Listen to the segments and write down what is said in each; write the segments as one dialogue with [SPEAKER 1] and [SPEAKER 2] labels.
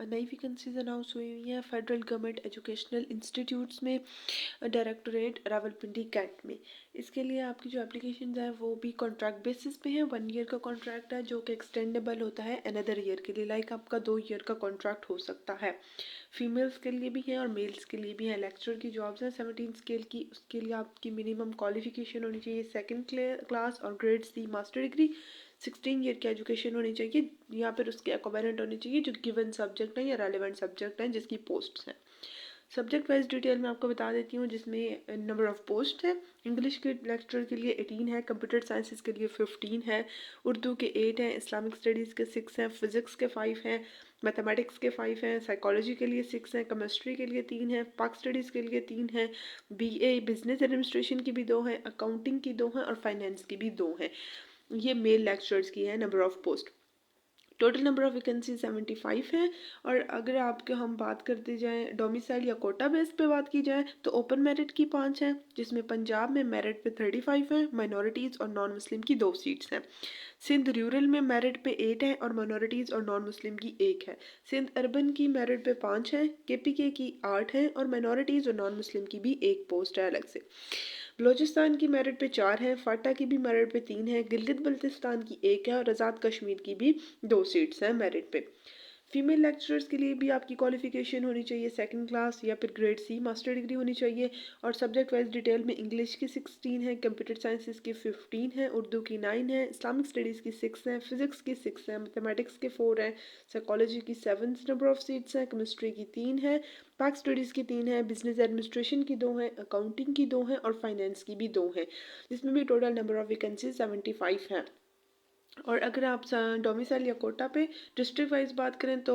[SPEAKER 1] नई vacancies announce हुई हुई हैं फेडरल गवर्नमेंट एजुकेशनल इंस्टीट्यूट्स में, डायरेक्टोरेट रावलपिंडी कैंट में। इसके लिए आपकी जो एप्लीकेशन है वो भी कॉन्ट्रैक्ट बेसिस पे है। 1 ईयर का कॉन्ट्रैक्ट है जो कि एक्सटेंडेबल होता है अनदर ईयर के लिए, लाइक आपका 2 ईयर का कॉन्ट्रैक्ट हो सकता है। फीमेल्स के लिए भी है और मेल्स के लिए भी है। लेक्चरर की जॉब्स हैं 17 स्केल की, उसके लिए आपकी मिनिमम क्वालिफिकेशन होनी चाहिए 2nd क्लास और grade C master degree. 16 year की एजुकेशन होनी चाहिए या फिर उसके एक्विवेलेंट होनी चाहिए जो गिवन सब्जेक्ट है या रेलिवेंट सब्जेक्ट हैं जिसकी पोस्ट्स हैं। सब्जेक्ट वाइज डिटेल मैं आपको बता देती हूँ, जिसमें नंबर ऑफ पोस्ट है। इंग्लिश के लेक्चर के लिए 18 है, कंप्यूटर साइंसेस के लिए 15 है, उर्दू के 8 हैं, इस्लामिक स्टडीज़ के 6 हैं, फिजिक्स के 5 हैं, मैथमेटिक्स के 5 हैं, साइकोलॉजी के लिए 6 हैं, केमिस्ट्री के लिए 3 हैं, पाक स्टडीज़ के लिए 3 हैं, BA बिजनेस एडमिनिस्ट्रेशन की भी 2 हैं, अकाउंटिंग की 2 हैं और फाइनेंस की भी 2 हैं। ये मेल लेक्चरर्स की है number of post. Total number of vacancy 75 है। और अगर आपके हम बात करते जाएँ डोमिसाइल या कोटा बेस पे बात की जाए तो ओपन मेरिट की 5 हैं, जिसमें पंजाब में मेरिट पे 35 हैं, माइनॉरिटीज़ और नॉन मुस्लिम की 2 सीट्स हैं। सिंध रूरल में मेरिट पे 8 है और माइनॉरिटीज़ और नॉन मुस्लिम की 1 है। सिंध अर्बन की मेरिट पे 5 है, KPK की 8 है और माइनॉरिटीज़ और नॉन मुस्लिम की भी 1 पोस्ट है अलग से। बलूचिस्तान की मेरिट पे 4 है, फाटा की भी मेरिट पे 3 है, गिलगित बल्तिस्तान की 1 है और आज़ाद कश्मीर की भी 2 सीट्स हैं मेरिट पे। फीमेल लेक्चरर्स के लिए भी आपकी क्वालिफिकेशन होनी चाहिए 2nd क्लास या फिर ग्रेड C मास्टर डिग्री होनी चाहिए। और सब्जेक्ट वाइज डिटेल में इंग्लिश की 16 है, कंप्यूटर साइंसेस की 15 है, उर्दू की 9 है, इस्लामिक स्टडीज़ की 6 है, फिजिक्स की 6 है, मैथमेटिक्स के 4 हैं, साइकोलॉजी की 7 नंबर ऑफ सीट्स हैं, केमिस्ट्री की 3 है, पाक स्टडीज़ की 3 है, बिजनेस एडमिनिस्ट्रेशन की 2 हैं, अकाउंटिंग की 2 हैं और फाइनेंस की भी 2 हैं, जिसमें भी टोटल नंबर ऑफ वैकेंसी 75 हैं। और अगर आप डोमिसाइल या कोटा पे डिस्ट्रिक्ट वाइज बात करें तो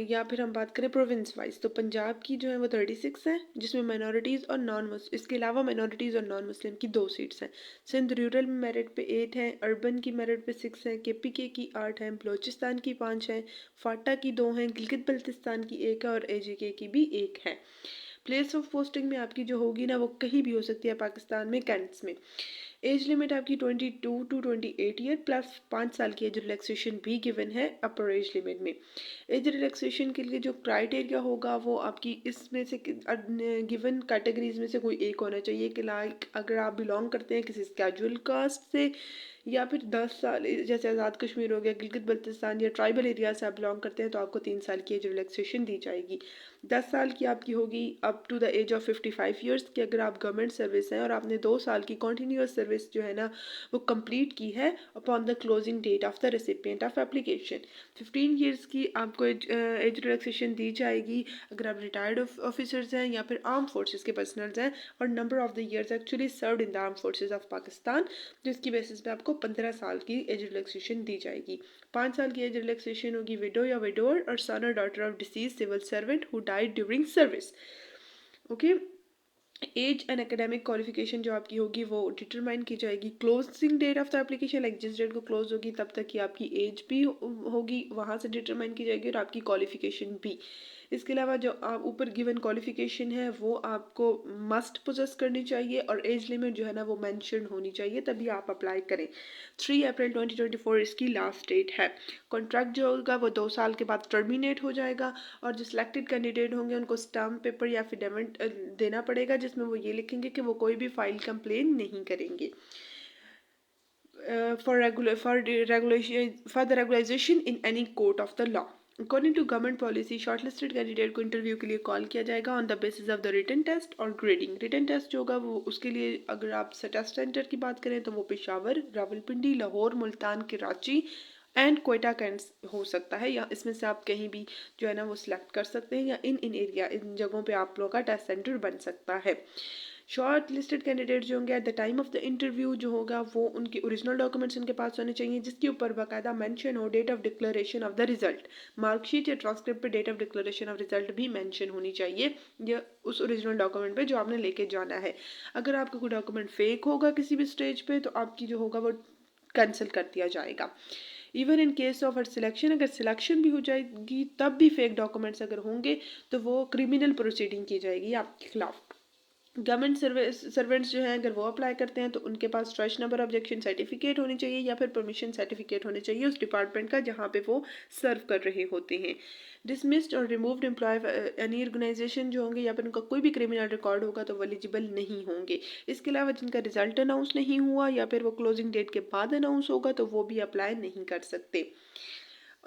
[SPEAKER 1] या फिर हम बात करें प्रोविंस वाइज तो पंजाब की जो है वो 36 है, जिसमें माइनॉरिटीज़ और इसके अलावा माइनॉरिटीज़ और नॉन मुस्लिम की 2 सीट्स हैं। सिंध रूरल में मेरिट पे 8 है, अर्बन की मेरिट पे 6 है, KPK की 8 है, बलूचिस्तान की 5 है, फाटा की 2 हैं, गिलगित बल्तिस्तान की 1 है और AJK की भी 1 है। प्लेस ऑफ पोस्टिंग में आपकी जो होगी ना वो कहीं भी हो सकती है पाकिस्तान में, कैंट्स में। एज लिमिट आपकी 22 टू 28 ईयर प्लस 5 साल की एज रिलैक्सेशन भी गिवन है अपर एज लिमिट में। एज रिलैक्सेशन के लिए जो क्राइटेरिया होगा वो आपकी इसमें से गिवन कैटेगरीज में से कोई एक होना चाहिए कि लाइक अगर आप बिलोंग करते हैं किसी स्केड्यूल कास्ट से या फिर 10 साल, जैसे आज़ाद कश्मीर हो गया, गिलगित बल्तिस्तान या ट्राइबल एरिया से आप बिलोंग करते हैं तो आपको 3 साल की एज रिलैक्सेशन दी जाएगी। 10 साल की आपकी होगी up to the age of 55 years की अगर आप गवर्नमेंट सर्विस हैं और आपने 2 साल की कॉन्टीन्यूस सर्विस जो है ना वो कंप्लीट की है upon the closing date of the recipient of application. 15 years की आपको एज रिलैक्सेशन दी जाएगी अगर आप रिटायर्ड ऑफिसर्स हैं या फिर आर्म फोर्सेस के पर्सनल्स हैं और number of the years actually served in the arm forces of Pakistan, जिसकी बेसिस पे आपको 15 साल की एज रिलैक्सेशन दी जाएगी। 5 साल की एज रिलैक्सेशन होगी विडो या विडोअर और सन और daughter of deceased civil servant who died during service. Okay, age and academic qualification जो आपकी होगी वो डिटरमाइन की जाएगी closing date of the application, like जिस डेट को क्लोज होगी तब तक की आपकी एज भी होगी वहाँ से डिटरमाइन की जाएगी और आपकी क्वालिफिकेशन भी। इसके अलावा जो आप ऊपर गिवन क्वालिफिकेशन है वो आपको मस्ट पोजेस करनी चाहिए और एज लिमिट जो है ना वो मेंशन होनी चाहिए तभी आप अप्लाई करें। 3 अप्रैल 2024 इसकी लास्ट डेट है। कॉन्ट्रैक्ट जो होगा वो 2 साल के बाद टर्मिनेट हो जाएगा और जो सिलेक्टेड कैंडिडेट होंगे उनको स्टाम्प पेपर या फिडेविट देना पड़ेगा जिसमें वो ये लिखेंगे कि वो कोई भी फाइल कंप्लेन नहीं करेंगे। For the regularization in any court of the law. According to government policy, shortlisted candidate को इंटरव्यू के लिए कॉल किया जाएगा on the basis of the written test और ग्रेडिंग। रिटन टेस्ट जो होगा वो उसके लिए अगर आप टेस्ट सेंटर की बात करें तो वो पेशावर, रावलपिंडी, लाहौर, मुल्तान, कराची एंड कोयटा कैंट्स हो सकता है, या इसमें से आप कहीं भी जो है ना वो सिलेक्ट कर सकते हैं या इन एरिया इन जगहों पे आप लोगों का टेस्ट सेंटर बन सकता है। शॉर्ट लिस्टेड कैंडिडेट जो होंगे at the time of the interview जो होगा वो उनके ओरिजिनल डॉक्यूमेंट्स उनके पास होने चाहिए जिसके ऊपर बाकायदा मेंशन हो date of declaration of the result. Marksheet या ट्रांसक्रिप्ट पे date of declaration of result भी मेंशन होनी चाहिए या उस ओरिजिनल डॉक्यूमेंट पे जो आपने लेके जाना है। अगर आपका कोई डॉक्यूमेंट फेक होगा किसी भी स्टेज पे तो आपकी जो होगा वो कैंसिल कर दिया जाएगा। Even in case of selection, अगर सिलेक्शन भी हो जाएगी तब भी फेक डॉक्यूमेंट्स अगर होंगे तो वो क्रिमिनल प्रोसीडिंग की जाएगी आपके खिलाफ। गवर्नमेंट सर्वेंट्स जो हैं अगर वो अप्लाई करते हैं तो उनके पास ट्रस्ट नंबर ऑब्जेक्शन सर्टिफिकेट होनी चाहिए या फिर परमिशन सर्टिफिकेट होने चाहिए उस डिपार्टमेंट का जहाँ पे वो सर्व कर रहे होते हैं। डिसमिस्ड और रिमूव्ड एम्प्लॉय एनी ऑर्गेनाइजेशन जो होंगे या फिर उनका कोई भी क्रिमिनल रिकॉर्ड होगा तो वो एलिजिबल नहीं होंगे। इसके अलावा जिनका रिजल्ट अनाउंस नहीं हुआ या फिर वो क्लोजिंग डेट के बाद अनाउंस होगा तो वो भी अप्लाई नहीं कर सकते।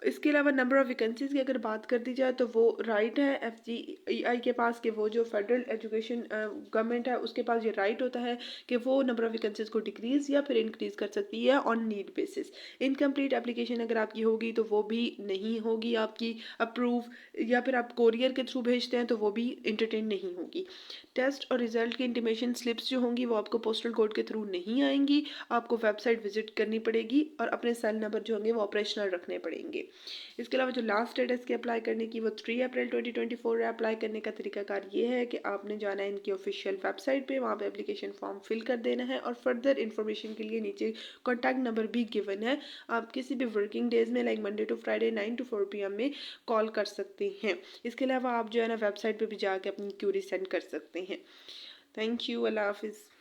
[SPEAKER 1] इसके अलावा नंबर ऑफ़ वैकेंसीज़ की अगर बात कर दी जाए तो वो राइट है FGEI के पास कि वो जो फेडरल एजुकेशन गवर्नमेंट है उसके पास ये राइट होता है कि वो नंबर ऑफ़ वैकेंसीज़ को डिक्रीज़ या फिर इंक्रीज़ कर सकती है on need basis. Incomplete application अगर आपकी होगी तो वो भी नहीं होगी आपकी अप्रूव, या फिर आप कोरियर के थ्रू भेजते हैं तो वो भी इंटरटेन नहीं होगी। टेस्ट और रिजल्ट की इंटीमेशन स्लिप्स जो होंगी वो आपको पोस्टल कोड के थ्रू नहीं आएंगी, आपको वेबसाइट विजिट करनी पड़ेगी और अपने सेल नंबर जो होंगे वो ऑपरेशनल रखने पड़ेंगे। इसके अलावा जो लास्ट डेट है इसकी अप्लाई करने की वो 3 अप्रैल 2024 है। अप्लाई करने का तरीकाकार ये है कि आपने जाना है इनकी ऑफिशियल वेबसाइट पे, वहाँ पे एप्लीकेशन फॉर्म फिल कर देना है और फर्दर इन्फॉर्मेशन के लिए नीचे कॉन्टैक्ट नंबर भी गिवन है। आप किसी भी वर्किंग डेज में like Monday to Friday 9 to 4 PM में कॉल कर सकते हैं। इसके अलावा आप जो है ना वेबसाइट पर भी जाके अपनी क्यूरी सेंड कर सकते हैं। Thank you. अल्लाह हाफिज़।